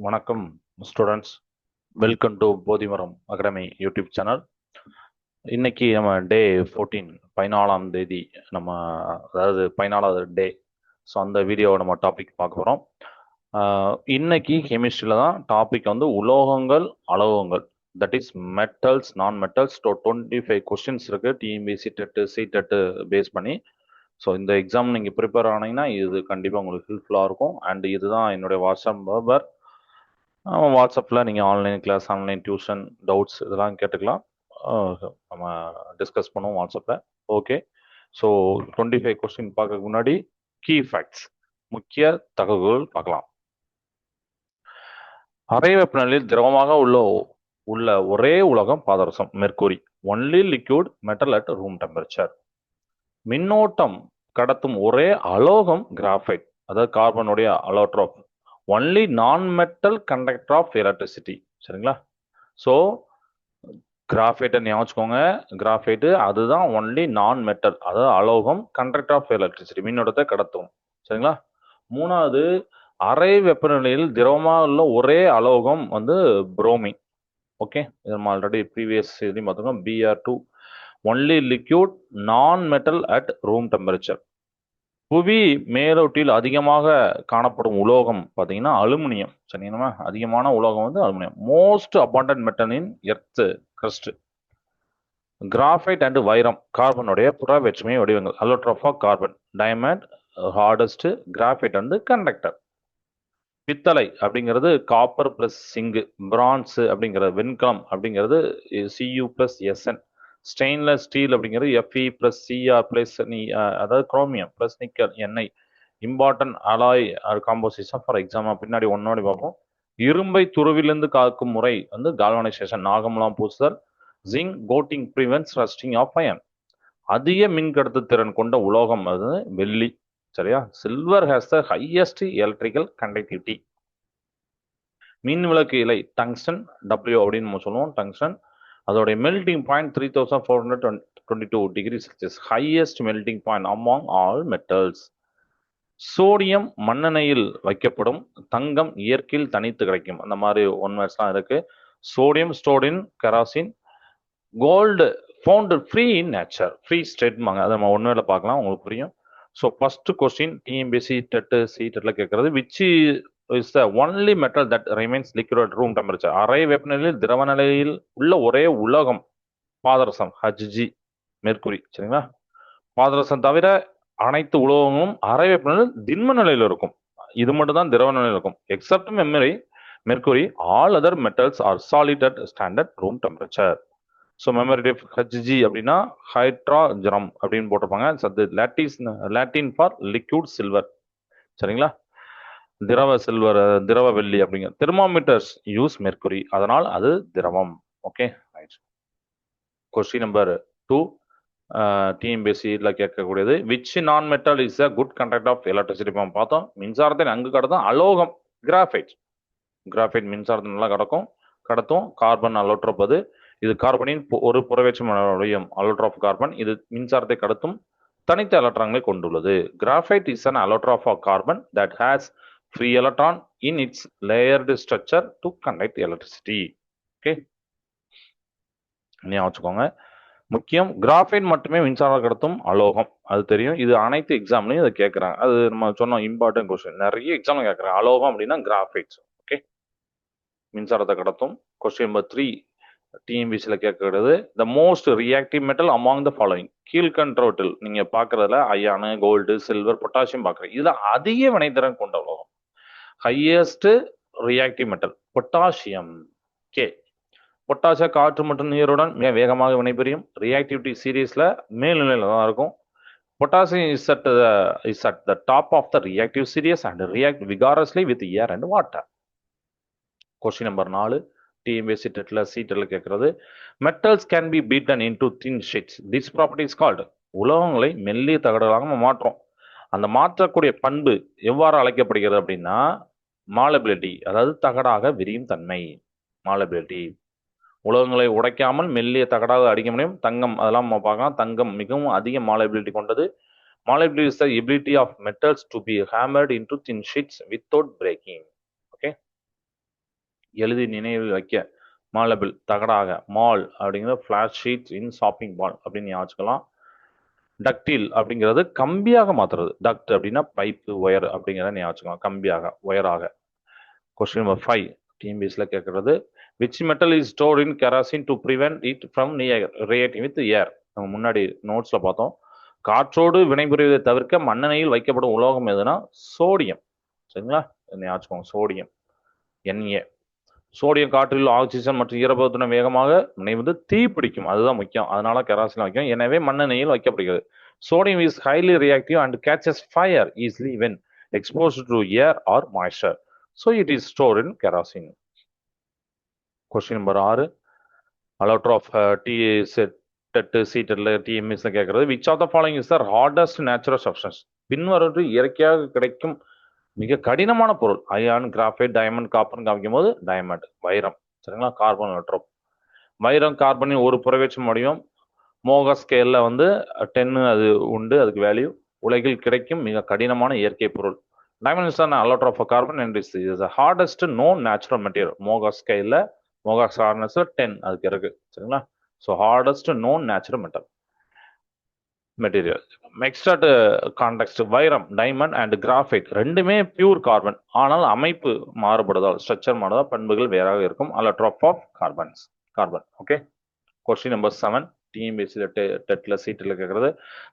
வணக்கம் students, welcome to Bodhimaram academy YouTube channel. இன்னைக்கு நம்ம டே 14 14ஆம் தேதி நம்ம அதாவது 14வது டே. ஸோ அந்த வீடியோவை நம்ம டாபிக் பார்க்க போகிறோம். இன்னைக்கு கெமிஸ்ட்ரியில் தான் டாபிக் வந்து உலோகங்கள் அலோகங்கள், that is metals non metals. 25 questions இருக்குது டிஎன்பிஎஸ்சி டெட்டு சிடெட்டு பேஸ் பண்ணி. ஸோ இந்த எக்ஸாம் நீங்கள் ப்ரிப்பேர் ஆனீங்கன்னா இது கண்டிப்பாக உங்களுக்கு ஹெல்ப்ஃபுல்லாக இருக்கும். அண்ட் இதுதான் என்னுடைய வாட்ஸ்அப் நம்பர். வாட்ஸ்அப்பில் நீங்கள் online class, online tuition, doubts இதெல்லாம் கேட்டுக்கலாம். நம்ம டிஸ்கஸ் பண்ணுவோம் வாட்ஸ்அப்பில். ஓகே, ஸோ 25 கொஸ்டின் பார்க்கறதுக்கு முன்னாடி கீ ஃபேக்ட்ஸ், முக்கிய தகவல்கள் பார்க்கலாம். அறை வெப்பநிலையில் திரவமாக உள்ள ஒரே உலகம் பாதரசம், mercury. Only liquid metal at room temperature. மின்னோட்டம் கடத்தும் ஒரே அலோகம் கிராஃபைட், அதாவது கார்பனுடைய allotrope. Only non metal conductor of electricity. சரிங்களா? ஸோ கிராஃபைட்டை ஞாபகம் வச்சுக்கோங்க. கிராஃபைட்டு அதுதான் ஒன்லி நான் மெட்டல், அதாவது அலோகம், கண்டக்டர் ஆஃப் எலக்ட்ரிசிட்டி, மின்னோட்டத்தை கடத்தும். சரிங்களா? மூணாவது, அறை வெப்பநிலையில் திரவமாக உள்ள ஒரே அலோகம் வந்து புரோமின். ஓகே, இது நம்ம ஆல்ரெடி ப்ரீவியஸ் இதுலையும் பார்த்துக்கோங்க. Br2 only liquid non metal at room temperature. புவி மேலோட்டில் அதிகமாக காணப்படும் உலோகம் பார்த்தீங்கன்னா அலுமினியம். சரிங்களா? அதிகமான உலோகம் வந்து aluminium. Most abundant metal in earth crust. Graphite and வைரம் கார்பனுடைய புற வேற்றுமை வடிவங்கள். Allotrope of carbon. Diamond hardest, graphite வந்து கண்டக்டர். பித்தளை அப்படிங்கிறது காப்பர் பிளஸ் சிங்கு. பிரான்ஸ் அப்படிங்கிறது வெண்கலம் அப்படிங்கிறது Cu plus Sn. Stainless steel அப்படிங்கிறது Fe பிளஸ் Cr பிளஸ் அதாவது குரோமியம் பிளஸ் நிக்கல் எண்ணெய். Important alloy composition for example பின்னாடி ஒன்னோடி பார்ப்போம். இரும்பை துருவிலிருந்து காக்கும் முறை வந்து கால்வனைசேஷன், நாகமுலாம் பூசுதல். Zinc coating prevents rusting of iron. அதிக மின்கடத்து திறன் கொண்ட உலோகம் அது வெள்ளி. சரியா? Silver has the highest electrical conductivity. மின் விளக்கு இலை டங்ஸ்டன், W அப்படின்னு நம்ம சொல்லுவோம். டங்ஸ்டன் அதோடைய melting point 3422 degree Celsius, highest melting point among all metals. Sodium மண்ணெண்ணெயில் வைக்கப்படும், தங்கம் இயற்கையில் தனித்து கிடைக்கும். அந்த மாதிரி ஒன் வேர்ட்ஸ்லாம் இருக்கு. Sodium stored in kerosene. Gold found free in nature, free ஸ்டேட்மாங்க. அதை நம்ம ஒன் வேர்டில் பார்க்கலாம், உங்களுக்கு புரியும். So first question TNPSC TET சிடெட்டில் கேட்கறது, which is the only metal that remains liquid at room temperature. அறை வெப்பநிலையில் திரவ நிலையில் உள்ள ஒரே உலோகம் பாதரசம், Hg, மெர்க்குரி. சரிங்களா? பாதரசம் தவிர அனைத்து உலோகங்களும் அறை வெப்பநிலையில் திண்ம நிலையில் இருக்கும். இது மட்டும் தான் திரவ நிலையில் இருக்கும். Accept mercury, all other metals are solid at standard room temperature. So memory Hg அப்படின்னா ஹைட்ராஜரம் அப்படின்னு போட்டிருப்பாங்க. அது லாட்டின் ஃபார் லிக்விட் சில்வர். சரிங்களா? திரவ சில்வர், திரவ வெள்ளி அப்படிங்க. தெர்மோமீட்டர்ஸ் யூஸ் மெர்க்குரி, அதனால் அது திரவம். Okay, right. கொஸ்டின் நம்பர் 2 டிஎம்பிஎஸ்சியில் கேட்கக்கூடியது, which non metal is a good conductor of electricity. பார்த்தோம், மின்சாரத்தை நன்கு கடத்தும் அலோகம் கிராஃபைட். கிராஃபைட் மின்சாரத்தை நல்லா கடத்தும். கார்பன் அலோட்ரோப், இது கார்பனின் ஒரு புறவேற்றுமை வடிவம், அலோட்ரோப் கார்பன். இது மின்சாரத்தை கடத்தும் தனித்த எலக்ட்ரான்களை கொண்டுள்ளது. Graphite is an allotrope of carbon that has free electron in its layered structure to conduct electricity. Okay, ஞாபகம் வச்சுக்கோங்க. முக்கியம், கிராஃபைட் மட்டுமே மின்சாரம் கடத்தும் அலோகம், அது தெரியும். இது அனைத்து எக்ஸாம்லையும் இதை கேட்குறாங்க. அது நம்ம சொன்னோம், இம்பார்ட்டன்ட் கொஸ்டின், நிறைய எக்ஸாம்ல கேட்குறாங்க. அலோகம் அப்படின்னா கிராஃபைட். ஓகே, மின்சாரத்தை கடத்தும். கொஸ்டின் நம்பர் 3 டிஎம்பிசியில் கேட்கறது, the most reactive metal among the following. கீழ்கண்டவற்றில் நீங்க பார்க்கறதுல அயானு, கோல்டு, சில்வர், பொட்டாசியம் பார்க்குறீங்க. இதுல அதிக வினைத்திறன் கொண்ட உலோகம், highest reactive metal potassium. K, potassium காற்று மற்றும் நீருடன் மிக வேகமாக வினைபுரியும். ரியாக்டிவிட்டி சீரீஸ்ல மேல்நிலையில தான் இருக்கும். Potassium is at the top of the reactive series and react vigorously with air and water. Question number 4 TNPSC டெட்ல சிடெட்ல கேட்கறது, metals can be beaten into thin sheets. This property is called. உலோகங்களை மெல்லிய தகடுகளாக நம்ம மாற்றோம். அந்த மாற்றக்கூடிய பண்பு எவ்வாறு அழைக்கப்படுகிறது அப்படின்னா மாலபிலிட்டி, அதாவது தகடாக விரியும் தன்மை. மாலபிலிட்டி, உலோகங்களை உடைக்காமல் மெல்லிய தகடாக அடிக்க முடியும். தங்கம், அதெல்லாம் நம்ம பார்க்கலாம். தங்கம் மிகவும் அதிக மாலபிலிட்டி கொண்டது. Malleability is the ability of metals to be hammered into thin sheets without breaking. Okay, எழுதி நினைவில் வைக்க. மாலபிள் தகடாக. மால் அப்படிங்கிறது flash sheet in shopping mall அப்படின்னு ஞாபகம். டக்டில் அப்படிங்கிறது கம்பியாக மாத்துறது. டக்ட் அப்படின்னா பைப்பு ஒயர் அப்படிங்கிறத ஞாபகம், கம்பியாக ஒயராக. கொஸ்டின் நம்பர் 5 டிஎம்பிஎஸ்ல கேட்கறது, which metal is store in kerosene to prevent it from reacting with air. நம்ம முன்னாடி நோட்ஸ்ல பார்த்தோம். காற்றோடு வினைபுரிவதை தவிர்க்க மண்ணெண்ணெயில் வைக்கப்படும் உலோகம் எதுனா சோடியம். சரிங்களா, ஞாபகம் சோடியம். NA. சோடியம் காற்றில் ஆக்சிஜன் மற்றும் ஈரப்பதத்துடன் வேகமாக நினைவு தீப்பிடிக்கும், அதுதான் முக்கியம். அதனால கெராசின் வைக்கும். எனவே மண்ணெண்ணெயில் வைக்கப்படுகிறது. Sodium is highly reactive and catches fire easily when exposed to air or moisture. So it is store in kerosene. Question number 6 அலோட்ர் ஆஃப் டி செட் சீட்டர்ல டிஎம்எஸ்ல கேட்கறது, which of the following is the hardest natural substance. பின்வரது இயற்கையாக கிடைக்கும் மிக கடினமான பொருள். அயான், கிராஃபைட், டைமண்ட், காப்பர்னு காமிக்கும் போது டைமண்ட், வைரம். சரிங்களா, கார்பன் அலோட்ரோப். வைரம் கார்பனின் ஒரு புறவேற்று வடிவம். மோகா ஸ்கேல்ல வந்து 10 அது உண்டு, அதுக்கு வேல்யூ. உலகில் கிடைக்கும் மிக கடினமான இயற்கை பொருள். Diamond is an allotrope of carbon and is the hardest known natural material. Mohs ஸ்கேல்ல மோகா ஹார்ட்னஸ் 10 அதுக்கு இருக்கு. சரிங்களா, so hardest known natural material. Extract contact, வைரம், டைமண்ட் அண்ட் கிராஃபைட் ரெண்டுமே பியூர் கார்பன். ஆனால் அமைப்பு மாறுபடுதல், ஸ்ட்ரக்சர் மாறுதல், பண்புகள் வேறாக இருக்கும். Allotrope of carbon. Okay. Question number 7 டிஎம்பிஎஸ்சியில் டெட்ல சீட்டில் கேட்கறது,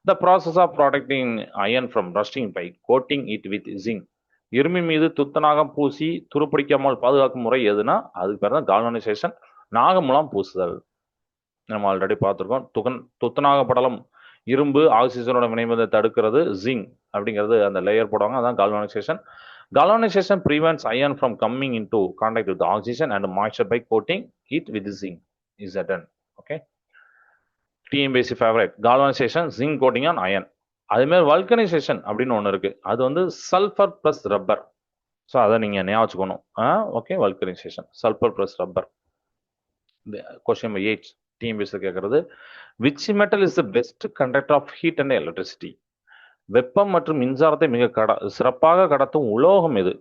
the process of protecting iron from rusting by coating it with zinc. இரும்பு மீது துத்தநாகம் பூசி துருப்பிடிக்காமல் பாதுகாக்கும் முறை எதுனா அதுக்கு பேர் தான் கால்வனைசேஷன், நாகமுலாம் பூசுதல். நம்ம ஆல்ரெடி பார்த்துருக்கோம். துத்தநாக படலம் இரும்பு ஆக்சிஜனோட வினைவதை தடுக்கிறது. ஜிங்க் அப்படிங்கிறது அந்த லேயர் போடுவாங்க, அதான் galvanisation. Galvanization prevents iron from coming into contact with the oxygen and moisture by coating it with zinc. Is that done? Okay. TMBC favorite galvanization, zinc coating on iron. அதே மாதிரி vulcanisation அப்படின்னு ஒன்று இருக்கு, அது வந்து sulphur plus rubber. So அதை நீங்க ஞாபகம் வச்சுக்கணும். Okay, vulcanisation sulphur plus rubber. Question number 8 டிஎம்பிஎஸ்ல கேட்கறது, which metal is the best conductor of heat and electricity. வெப்பம் மற்றும் மின்சாரத்தை மிக சிறப்பாக கடத்தும் உலோகம் எது?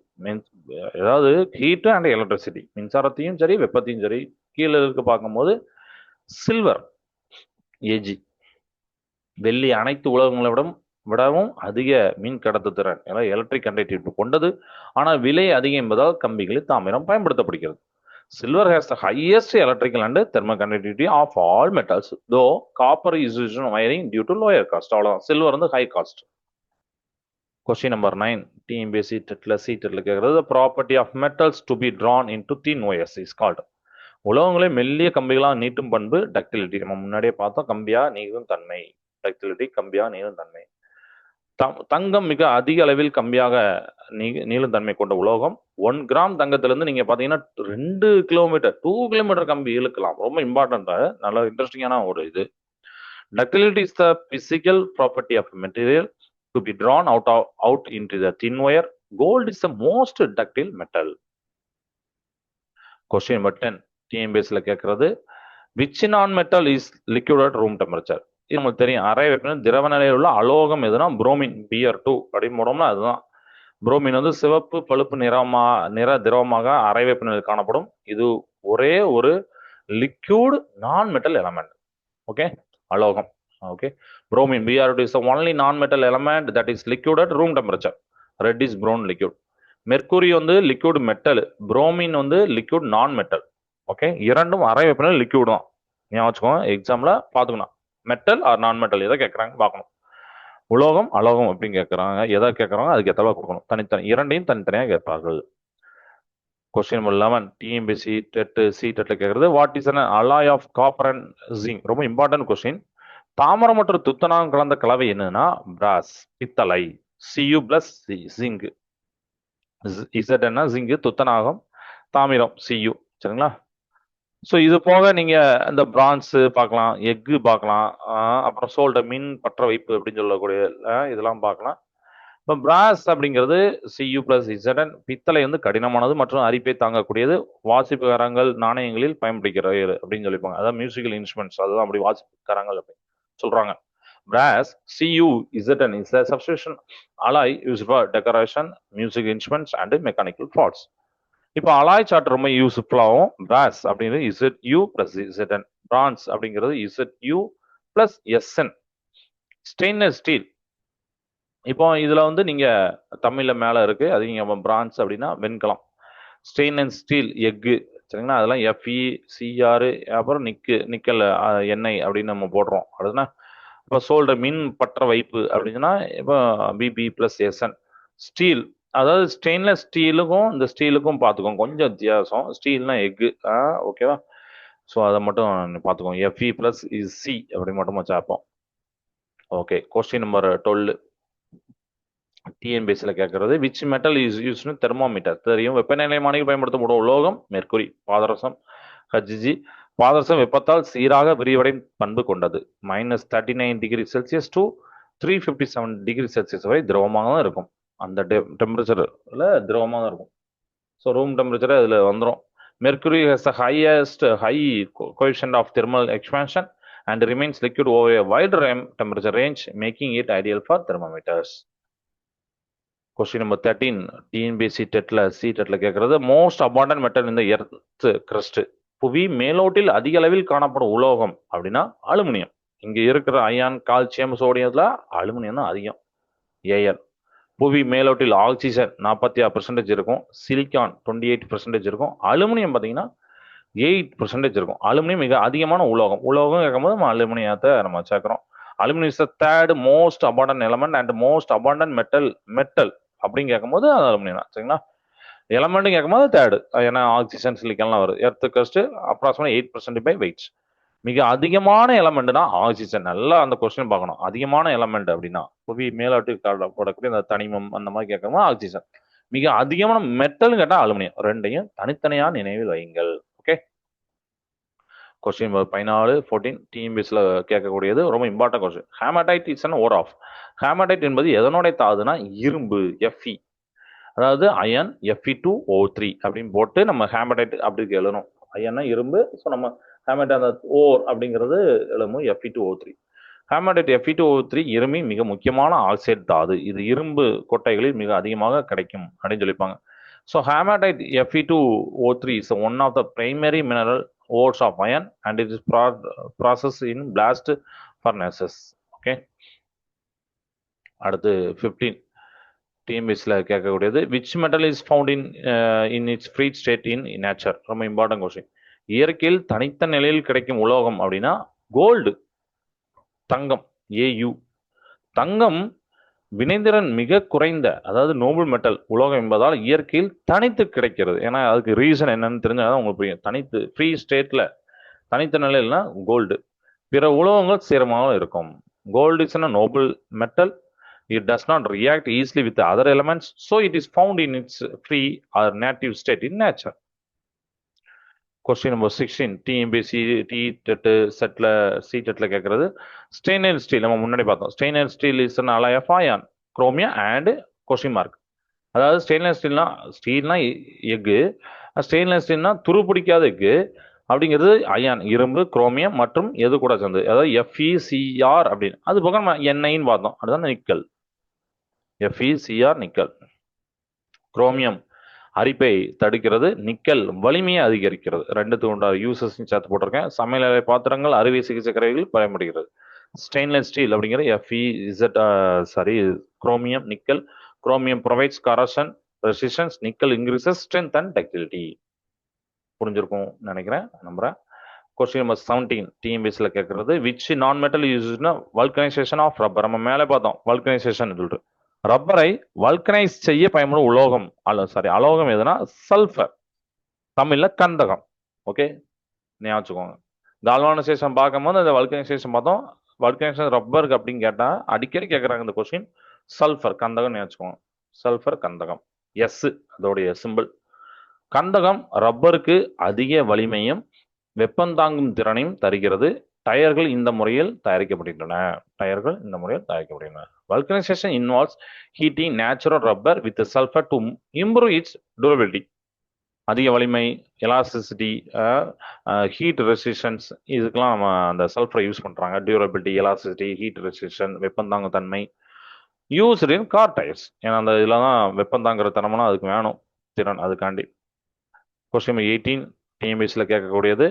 அதாவது ஹீட் அண்ட் எலக்ட்ரிசிட்டி, மின்சாரத்தையும் சரி வெப்பத்தையும் சரி. கீழே இருக்க பார்க்கும்போது சில்வர், ஏஜி. வெள்ளி அனைத்து உலோகங்களை விடவும் அதிக மின் கடத்து திறன், எலக்ட்ரிக் கண்டக்டிவிட்டி கொண்டது. ஆனால் விலை அதிகம் என்பதால் கம்பிகளில் தாமிரம் பயன்படுத்தப்படுகிறது. Silver has the highest electrical and thermal conductivity of all metals, though copper is used in wiring due to lower cost. அவ்வளவுதான், சில்வர் வந்து high cost. Question number 9 TNPSC டெட்ல கேட்கறது, property of metals to be drawn into thin wires is called. உலோகங்களை மெல்லிய கம்பிகளாக நீட்டும் பண்பு ductility. நம்ம முன்னாடியே பார்த்தோம், கம்பியா நீளும் தன்மை. டக்டிலிட்டி கம்பியா நீளும் தன்மை. தங்கம் மிக அதிக அளவில் கம்பியாக நீளும் தன்மை கொண்ட உலோகம். 1 கிராம் தங்கத்திலிருந்து நீங்க பாத்தீங்கன்னா 2 கிலோமீட்டர் கம்பி இழுக்கலாம். ரொம்ப இம்பார்ட்டன்ட், நல்ல இன்ட்ரெஸ்டிங்கான ஒரு இது. Ductility is the physical property of material to be drawn out into the thin wire. Gold is the most ductile metal. Question number 10 TMBSல கேட்கறது, which non-metal is liquid at room temperature. இது நமக்கு தெரியும், அறை வெப்பநிலை திரவ நிலையில் உள்ள அலோகம் எதுனா புரோமின், Br2 அப்படின்னு போனோம்னா அதுதான். புரோமின் வந்து சிவப்பு பழுப்பு நிற திரவமாக அறை வெப்பநிலையில் காணப்படும். இது ஒரே ஒரு liquid non metal element. Okay, அலோகம். Okay, bromine Br2 is the only non-metal element that is liquid at room temperature. Red is brown liquid. Mercury வந்து liquid metal, bromine வந்து liquid non-metal. ஓகே, இரண்டும் அறை வெப்பநிலை லிக்யூட் தான். ஞாபகம் வச்சுக்கோங்க, எக்ஸாம்ல பாத்துக்கணும். மெட்டல் ஆர் நான் மெட்டல் எதை கேட்கறாங்க பார்க்கணும். உலோகம் அலோகம் அப்படின்னு கேட்கறாங்க, எதை கேட்கறாங்க அதுக்கு எத்தவா கொடுக்கணும். தனித்தனி இரண்டையும் தனித்தனியாக கேட்பார்கள். கொஸ்டின் நம்பர் 11 டிஎம்பிசி டெட்ல கேட்கறது, what is an alloy of copper and zinc. ரொம்ப இம்பார்ட்டன்ட் கொஸ்டின். தாமரம் மற்றும் துத்தநாகம் கலந்த கலவை என்னன்னா பிராஸ், பித்தளை. Cu plus zinc. இசட் என்ன? ஜிங்க், துத்தநாகம், தாமிரம் Cu. சரிங்களா. ஸோ இது போக நீங்க இந்த பிரான்ஸ் பார்க்கலாம், எஃகு பார்க்கலாம், அப்புறம் சோல்ட மின் பற்ற வைப்பு அப்படின்னு சொல்லக்கூடிய இதெல்லாம் பார்க்கலாம். இப்போ பிராஸ் அப்படிங்கிறது Cu பிளஸ் இசடன். பித்தளை வந்து கடினமானது மற்றும் அரிப்பை தாங்கக்கூடியது. வாசிப்புக்காரங்கள் நாணயங்களில் பயன்படுகிறது அப்படின்னு சொல்லிப்பாங்க. அதாவது மியூசிக்கல் இன்ஸ்ட்ருமெண்ட்ஸ், அதுதான் அப்படி வாசிப்புக்காரங்கள் அப்படின்னு சொல்றாங்க. Brass Cu Zn is a substitution alloy used for decoration, music instruments and mechanical parts. இப்போ அலாய் சார்ட் ரொம்ப யூஸ்ஃபுல்லாகவும் பிராஸ் அப்படிங்கிறது ZU + ZN, பிரான்ஸ் அப்படிங்கிறது ZU + SN. ஸ்டெயின்லெஸ் ஸ்டீல், இப்போ இதுல வந்து நீங்க தமிழ்ல மேல இருக்கு, அது நீங்க பிரான்ஸ் அப்படின்னா வெண்கலம். ஸ்டெயின்லெஸ் ஸ்டீல் எஃகு, சரிங்களா, அதெல்லாம் FeCr, அப்புறம் நிக்கல் எண்ணெய் அப்படின்னு நம்ம போடுறோம். அதுனா இப்போ சோல்டர் மின் பற்ற வைப்பு அப்படின்னா இப்போ BB + SN. ஸ்டீல், அதாவது ஸ்டெயின்லெஸ் ஸ்டீலுக்கும் இந்த ஸ்டீலுக்கும் பார்த்துக்கோங்க, கொஞ்சம் வித்தியாசம். ஸ்டீல்னா எஃகு, ஓகேவா? ஸோ அதை மட்டும் பார்த்துக்கோங்க. Fe + C அப்படி மட்டும் வச்சாப்போம். ஓகே, கொஸ்டின் நம்பர் 12 டிஎன்பிஎஸ்சியில் கேட்கறது, விச் மெட்டல் இஸ் யூஸ்னு தெர்மோமீட்டர் தெரியும். வெப்பநிலைமானியில் பயன்படுத்தப்படும் உலோகம் மெர்க்குரி. பாதரசம் Hg. பாதரசம் வெப்பத்தால் சீராக விரிவடையும் பண்பு கொண்டது. -39°C to 357°C வரை திரவமாக தான் இருக்கும். அந்த டெம்பரேச்சர்ல திரவமாக தான் இருக்கும். ஸோ ரூம் டெம்பரேச்சர் அதில் வந்துடும். Mercury has the highest coefficient of thermal expansion and remains liquid over a wide temperature range, making it ideal for thermometers. Question number 13 TNPSC டெட்ல கேட்கறது, most abundant metal in the earth crust. புவி மேலோட்டில் அதிக அளவில் காணப்படும் உலோகம் அப்படின்னா அலுமினியம். இங்க இருக்கிற அயான், கால்சியம், சோடியம்ல அலுமினியம் தான் அதிகம். ஏஎல். புவி மேலோட்டில் ஆக்சிஜன் 46% இருக்கும், சிலிக்கான் 28% இருக்கும், அலுமினியம் பார்த்தீங்கன்னா 8% இருக்கும். அலுமினியம் மிக அதிகமான உலோகம். உலோகம் கேட்கும்போது நம்ம அலுமினியத்தை நம்ம சேர்க்கிறோம். Aluminium is the third most abundant element and most abundant metal அப்படின்னு கேட்கும்போது அது அலுமினியம் தான், சரிங்களா. எலமெண்ட் கேட்கும்போது தேர்டு, ஏன்னா ஆக்சிஜன், சிலிக்கான்லாம் வருது. Earth crust approximate 8% by weights. மிக அதிகமான எலமெண்ட்னா ஆக்சிஜன். நல்லா அந்த கொஸ்டின் பார்க்கணும். அதிகமான எலமெண்ட் அப்படின்னா புவி மேலாட்டு போடக்கூடிய அந்த தனிமம் அந்த மாதிரி கேட்கும்போது ஆக்சிஜன். மிக அதிகமான மெட்டல் கேட்டால் அலுமினியம். ரெண்டையும் தனித்தனியாக நினைவில் வையுங்கள். ஓகே, கொஸ்டின் நம்பர் 14 டிஎம்பிஎஸ்ல கேட்கக்கூடியது ரொம்ப important question. Hematite is an ore of. Hematite என்பது எதனோட தாதுனா இரும்பு, Fe. அதாவது அயன் Fe2O3 அப்படின்னு போட்டு நம்ம ஹேமடைட் அப்படி எழுதணும். அயன்னா இரும்பு, ஸோ நம்ம ஹேமடைட் அந்த ஓர் அப்படிங்கிறது எழுதும் Fe2O3. ஹேமடைட் Fe2O3 இரும்பின் மிக முக்கியமான ஆக்சைடு தாது. இது இரும்பு கொட்டைகளில் மிக அதிகமாக கிடைக்கும் அப்படின்னு சொல்லியிருப்பாங்க. So hematite Fe2O3 is one of the primary mineral ores of iron and it is processed in blast furnaces. Okay, அடுத்து 15 டிஎம்பிஎஸ்ல கேட்கக்கூடியது, which metal is found in its free state in nature. ரொம்ப இம்பார்ட்டன்ட் கொஸ்டின். இயற்கையில் தனித்த நிலையில் கிடைக்கும் உலோகம் அப்படின்னா கோல்டு, தங்கம், Au. தங்கம் வினைத்திறன் மிக குறைந்த, அதாவது நோபல் மெட்டல் உலோகம் என்பதால் இயற்கையில் தனித்து கிடைக்கிறது. ஏன்னா அதுக்கு ரீசன் என்னன்னு தெரிஞ்சாதான் உங்களுக்கு புரியும். தனித்து ஃப்ரீ ஸ்டேட்ல தனித்த நிலையில்னா கோல்டு. பிற உலோகங்கள் சீரமாக இருக்கும். Gold is a noble metal. It does not react easily with the other elements, so it is found in its free or native state in nature. Question number 16 TNPSC செட்ல கேட்கறது, stainless steel நம்ம முன்னாடி பார்த்தோம். Stainless steel is an alloy of iron, chromium and question mark. அதாவது stainless ஸ்டீல்னா எஃகு, stainless ஸ்டீல்னா துருப்பிடிக்காத எஃகு அப்படிங்கிறது அயான், இரும்பு, குரோமியம் மற்றும் எது கூட சேர்ந்து, அதாவது FeCr அப்படின்னு. அது போக நம்ம எண்ணெய்ன்னு பார்த்தோம், அதுதான் நிக்கல். FeCr nickel. குரோமியம் அரிப்பை தடுக்கிறது, நிக்கல் வலிமையை அதிகரிக்கிறது. ரெண்டுத்துக்கு உண்டான யூசஸ் சேர்த்து போட்டிருக்கேன். சமையலறை பாத்திரங்கள், அறுவை சிகிச்சை கருவிகள் பயன்படுகிறது. ஸ்டெயின்லெஸ் ஸ்டீல் அப்படிங்கிற chromium, nickel. Chromium provides corrosion resistance, nickel increases strength and ductility. புரிஞ்சிருக்கும் நினைக்கிறேன், நம்புறேன். கொஸ்டின் நம்பர் 17 டிஎம்பிஎஸ்ல கேட்கறது, which non metal யூஸ்னா vulcanisation of rubber. நம்ம மேலே பார்த்தோம் வல்கனைசேஷன் சொல்லிட்டு. ரப்பரை வல்கனைஸ் செய்ய பயன்படும் உலோகம் அலோகம் எதுனா சல்ஃபர், தமிழ்ல கந்தகம். ஓகே, ஞாபகம் வச்சுக்கோங்க. கால்வானைசேஷன் பார்க்கும்போது அந்த வல்கனைசேஷன் பார்த்தோம். வல்கனைசேஷன் ரப்பருக்கு அப்படின்னு கேட்டா அடிக்கடி கேட்கறாங்க இந்த கொஸ்டின். சல்ஃபர் கந்தகம் ஞாபகம் வச்சுக்கோங்க. சல்ஃபர் கந்தகம், எஸ் அதோடைய சிம்பிள். கந்தகம் ரப்பருக்கு அதிக வலிமையும் வெப்பந்தாங்கும் திறனையும் தருகிறது. டயர்கள் இந்த முறையில் தயாரிக்கப்படுகின்றன. Vulcanization involves heating natural rubber with sulfur to improve its durability. அதிக வலிமை, எலாஸ்டிசிட்டி, ஹீட் ரெசிஸ்டன்ஸ், இதுக்கெல்லாம் நம்ம அந்த சல்ஃபரை யூஸ் பண்ணுறாங்க. டியூரபிலிட்டி, எலாஸ்டிசிட்டி, ஹீட் ரெசிஸ்டன், வெப்பந்தாங்கும் தன்மை. யூஸ்டு இன் கார் டயர்ஸ், ஏன்னா அந்த இதில் தான் வெப்பந்தாங்கிற தனமெல்லாம் அதுக்கு வேணும், திறன், அதுக்காண்டி. கொஸ்டின் நம்பர் 18 டிஎம்பிஎஸ்சியில் கேட்கக்கூடியது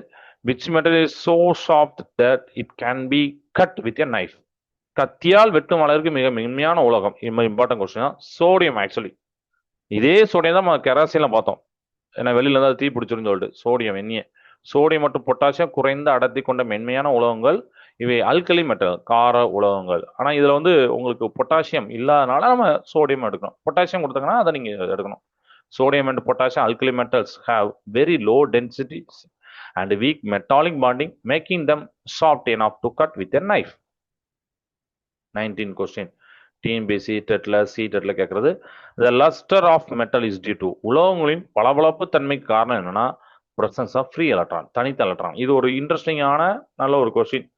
which metal is so soft that it can be cut with a knife. கத்தியால் வெட்டும் அளவுக்கு மிக மென்மையான உலோகம். இம்பார்ட்டன்ட் கொஸ்டின் தான். சோடியம். ஆக்சுவலி இதே சோடியம் தான் நம்ம கெராசின்ல பார்த்தோம். ஏன்னா வெளியில இருந்தால் தீ பிடிச்சிருந்து சொல்லிட்டு சோடியம் எண்ணிய. சோடியம் மற்றும் பொட்டாசியம் குறைந்த அடர்த்தி கொண்ட மென்மையான உலோகங்கள். இவை அல்கலி மெட்டல், கார உலோகங்கள். ஆனா இதுல வந்து உங்களுக்கு பொட்டாசியம் இல்லாதனால நம்ம சோடியம் எடுக்கணும். பொட்டாசியம் கொடுத்தாங்கன்னா அதை நீங்க எடுக்கணும். Sodium and potassium alkali metals have very low densities and weak metallic bonding, making them soft enough to cut with a knife. 19 question. TNPSC டெட்ல டெட்ல கேட்கறது the luster of metal is due to உலோகங்களின் பளபளப்பு தன்மைக்கு காரணம் என்னன்னா presence of free electron, தனித்த electron. இது ஒரு இன்ட்ரெஸ்டிங்கான நல்ல ஒரு கொஸ்டின்.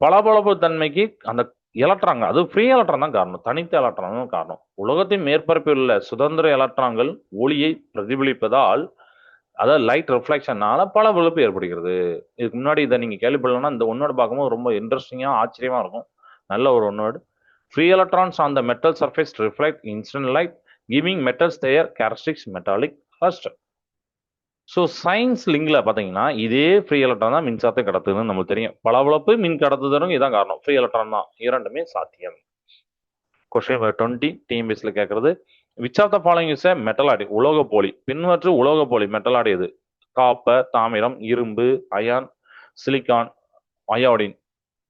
பளபளப்பு தன்மைக்கு அந்த எலக்ட்ரான், அது ஃப்ரீ எலக்ட்ரான் தான் காரணம், தனித்த எலக்ட்ரான் தான் காரணம். உலகத்தின் மேற்பரப்பில் உள்ள சுதந்திர எலக்ட்ரான்கள் ஒளியை பிரதிபலிப்பதால், அதாவது லைட் ரிஃப்ளெக்ஷனால பளபளப்பு ஏற்படுகிறது. இதுக்கு முன்னாடி இதை நீங்க கேள்விப்படலன்னா இந்த ஒன்னோட பார்க்கும்போது ரொம்ப இன்ட்ரெஸ்டிங்கா ஆச்சரியமா இருக்கும். நல்ல ஒரு ஒன்னோடு. Free electrons on the metal surface reflect instant light, giving metals their characteristic metallic luster. So science லிங்க்ல பார்த்தீங்கன்னா இதே ஃப்ரீ எலக்ட்ரான் தான் மின்சாரத்தை கடத்துதுன்னு நம்மளுக்கு தெரியும். பளபளப்பு மின் கடத்துதலும் இதான் காரணம். ஃப்ரீ எலக்ட்ரான் தான். இரண்டுமே சாத்தியம். கொஸ்டின் 20 டிஎம்பிஎஸ்ல கேட்கறது which of the following is a metalloid. உலோக போலி. பின்வற்று உலோக போலி மெட்டலாடி எது? காப்பர், தாமிரம், இரும்பு, அயான், சிலிக்கான், அயோடின்.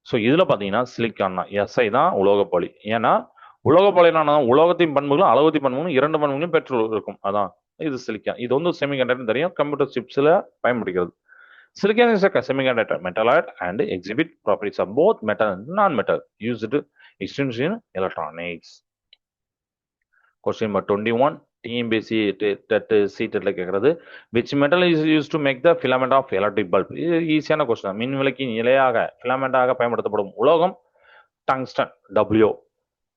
ஸோ இதுல பார்த்தீங்கன்னா சிலிக்கான் தான். எஸ்ஐ தான் உலோக போலி. ஏன்னா உலோக போலினா உலோகத்தின் பண்புகளும் அளவத்தின் பண்புகளும் இரண்டு பண்புகளையும் பெற்று இருக்கும். அதான் இது சிலிக்கான். இது வந்து செமிகண்டக்டர் தெரியும், கம்ப்யூட்டர் சிப்ஸ்ல பயன்படுகிறது. Silicon is a semiconductor metalloid and exhibit properties of both metal and non-metal used extensively in electronics. Question number 21. TNPSC சீட்டட்ல கேட்கறது which metal is used to make the filament of electric bulb. இது ஈஸியான question. மின் விளக்கின் இலையாக ஃபிலமெண்டாக பயன்படுத்தப்படும் உலோகம் tungsten. W.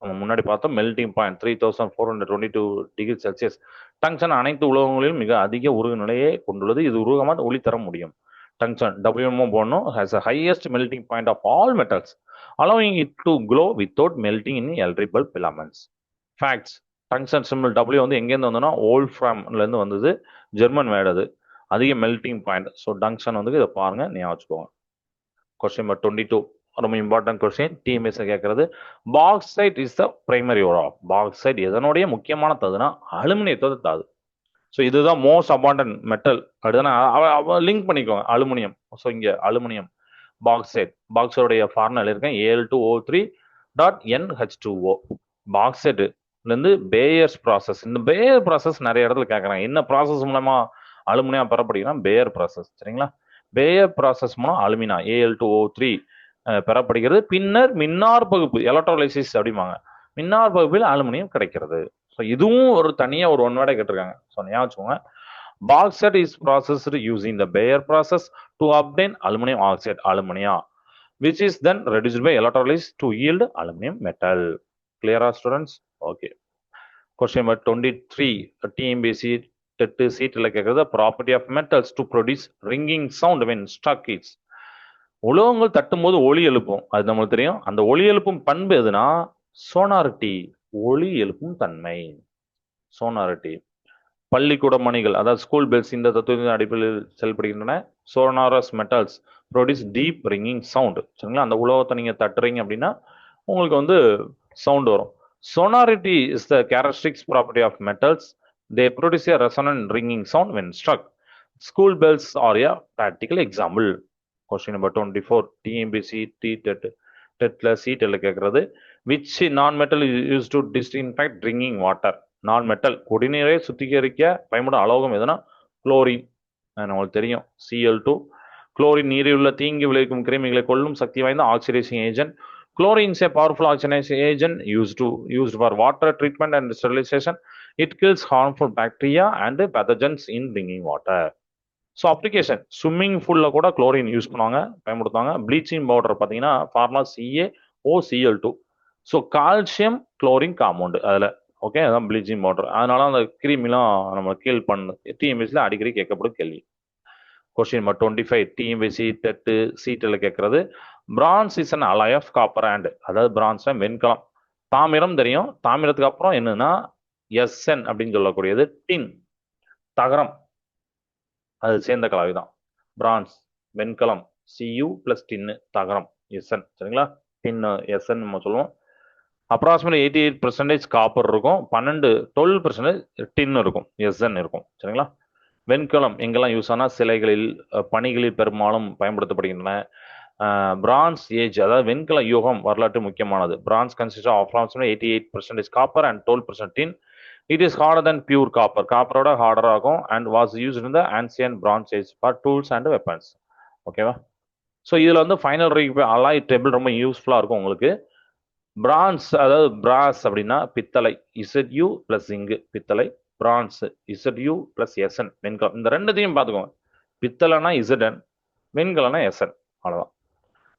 நம்ம முன்னாடி பார்த்தோம் melting point 3422 degree Celsius. Tungsten அனைத்து உலோகங்களிலும் மிக அதிக உருகு நிலையை கொண்டுள்ளது. இது உருகமாக ஒளி தர முடியும். Tungsten, WMO போனோம், has the highest melting point of all metals, allowing it to glow without melting in electric bulb filaments. Facts. Tungsten symbol W வந்து எங்கேருந்து வந்தோம்னா ஓல்ஃப்ராம்ல இருந்து வந்தது. ஜெர்மன் வேர்டு அது. அதிக மெல்டிங் பாயிண்ட். ஸோ டங்ஸ்டன் வந்து இதை பாருங்க, ஞாபகம் வச்சுக்கோங்க. Question number 22. ரொம்ப இம்பார்ட்டன்ட் கொஸ்டின். டிஎம்எஸ் கேட்கறது bauxite is the primary ore of. Bauxite எதனுடைய முக்கியமான தாதுனா அலுமினியத்தோட தாது. ஸோ இதுதான் மோஸ்ட் அபாண்டன்ட் மெட்டல். அடுத்தா லிங்க் பண்ணிக்கோங்க அலுமினியம். ஸோ இங்கே அலுமினியம் பாக்சைட். பாக்ஸோடைய ஃபார்முலா எழுதியிருக்கேன் Al2O3.NH2O. பாக்சைட்லேருந்து பேயர்ஸ் ப்ராசஸ். இந்த பேயர் ப்ராசஸ் நிறைய இடத்துல கேட்குறாங்க. என்ன ப்ராசஸ் மூலமா அலுமினியம் பெறப்படுகிறோம்? பேயர் ப்ராசஸ். சரிங்களா? பேயர் ப்ராசஸ் மூலம் அலுமினா Al2O3 பெறப்படுகிறது. பின்னர் மின்னார் பகுப்பு எலக்ட்ரோலைசிஸ் அப்படிம்பாங்க. மின்னார் பகுப்பில் அலுமினியம் கிடைக்கிறது. ஸோ இதுவும் ஒரு தனியாக ஒரு ஒன் வேர்டை கேட்டிருக்காங்க. ஸோ ஞாபகம் வச்சுக்கோங்க. Bauxite is processed using the Bayer process to obtain aluminum oxide, alumina, which is then reduced by electrolysis to yield aluminum metal. Clear, students? Okay. Question number 23. TNPSC seat the property of metals to produce ringing sound when struck is. உலோகங்கள் தட்டும் போது ஒளி எழுப்பும், அது நம்மளுக்கு தெரியும். அந்த ஒளி எழுப்பும் பண்பு எதுனா சோனாரிட்டி, ஒளி எழுப்பும் தன்மை, சோனாரிட்டி. பள்ளிக்கூட மணிகள், அதாவது ஸ்கூல் பெல்ஸ், இந்த தத்துவத்தின் அடிப்படையில் செயல்படுகின்றன. Sonorous metals produce deep ringing sound. சரிங்களா? அந்த உலோகத்தை நீங்க தட்டுறீங்க அப்படின்னா உங்களுக்கு வந்து சவுண்ட் வரும். Sonority is the characteristics property of metals. They produce a resonant ringing sound when struck. School bells are a practical example. Question number 24. TNPSC டெட்ல கேட்கறது which non metal use to disinfect drinking water. Non metal குடிநீரை சுத்திகரிக்க பயன்படும் அலோகம் எதுனா chlorine. நம்மளுக்கு தெரியும் Cl2. Chlorine நீரில் உள்ள தீங்கு விளைவிக்கும் கிருமிகளை கொல்லும் சக்தி வாய்ந்த oxidising agent. Chlorine is a powerful oxidizing agent used for water treatment and sterilization. It kills harmful bacteria and pathogens in drinking water. So application swimming பூல்ல கூட குளோரின் யூஸ் பண்ணுவாங்க, பயன்படுத்துவாங்க. ப்ளீச்சிங் பவுடர் பார்த்தீங்கன்னா formula CaOCl2. So calcium chlorine compound அதில். Okay, அதான் bleaching powder. அதனால அந்த கிருமிலாம் நம்ம கீல் பண்ணு. டிஎம்பிஎஸ்சியில் அடிக்கடி கேட்கப்படும் கேள்வி. Question number 25. டிஎம்பிஎஸ்சி சீட்டில் கேட்கறது bronze is an alloy of copper and. அதாவது பிரான்ஸ் வெண்கலம். தாமிரம் தெரியும். தாமிரத்துக்கு அப்புறம் என்னன்னா SN அப்படின்னு சொல்லக்கூடியது டின், தகரம். அது சேர்ந்த கலவை தான். பிரான்ஸ் வெண்கலம் Cu + டின்னு தகரம் Sn. சரிங்களா? டின்னு Sn நம்ம சொல்லுவோம். அப்ராக்சிமேட்லி 88% காப்பர் இருக்கும், 12% டின் இருக்கும், Sn இருக்கும். சரிங்களா? வெண்கலம் எங்கெல்லாம் யூஸ் ஆனால் சிலைகளில் பணிகளில் பெரும்பாலும் பயன்படுத்தப்படுகின்றன. பிரான்ஸ் ஏஜ், அதாவது வெண்கல யுகம் வரலாற்று முக்கியமானது. Bronze consist of approximately 88% copper and 12% tin. It is harder than pure copper, காப்பரோட ஹார்டர் ஆகும். And was use in the ancient bronze age for tools and weapons. ஓகேவா? ஸோ இதில் வந்து ஃபைனல் அலாய் டேபிள் ரொம்ப யூஸ்ஃபுல்லாக இருக்கும் உங்களுக்கு. பிரான்ஸ், அதாவது பிராஸ் அப்படின்னா பித்தளை, Zu + இங்கு பித்தளை. பிரான்ஸ் Zu + Sn வெண்கலம். இந்த ரெண்டுத்தையும் பார்த்துக்கோங்க. பித்தளைனா Zn, வெண்கலம்னா Sn. அவ்வளோதான்.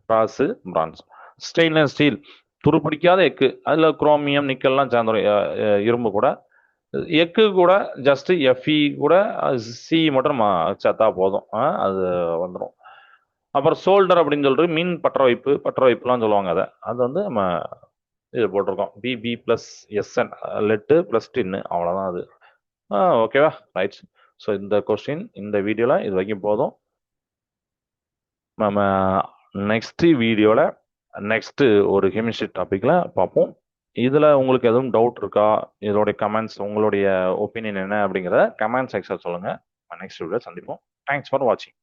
பிராஸ், பிரான்ஸ். ஸ்டெயின்லெஸ் ஸ்டீல் துருப்பிடிக்காத எக்கு, அதில் குரோமியம் நிக்கல்லாம் சேர்ந்துடும். இரும்பு கூட, எக்கு கூட ஜஸ்ட் Fe கூட சி மட்டும் நம்ம சேர்த்தா போதும், அது வந்துடும். அப்புறம் சோல்டர் அப்படின்னு சொல்லிட்டு மீன் பற்ற வைப்புலாம் சொல்லுவாங்க. அது வந்து நம்ம இது போட்டிருக்கோம், Bb + Sn லெட்டு + டின்னு. அவ்வளோதான் அது. ஓகேவா? ரைட். ஸோ இந்த கொஸ்டின் இந்த வீடியோவில் இது வரைக்கும் போதும். நம்ம நெக்ஸ்ட் வீடியோவில் நெக்ஸ்ட் ஒரு கெமிஸ்ட்ரி டாப்பிக்கில் பார்ப்போம். இதில் உங்களுக்கு எதுவும் டவுட் இருக்கா, இதோடைய கமெண்ட்ஸ், உங்களுடைய ஒப்பீனியன் என்ன அப்படிங்கிறத கமெண்ட் செக்ஷன் சொல்லுங்கள். நெக்ஸ்ட் வீடியோ சந்திப்போம். தேங்க்ஸ் ஃபார் வாட்சிங்.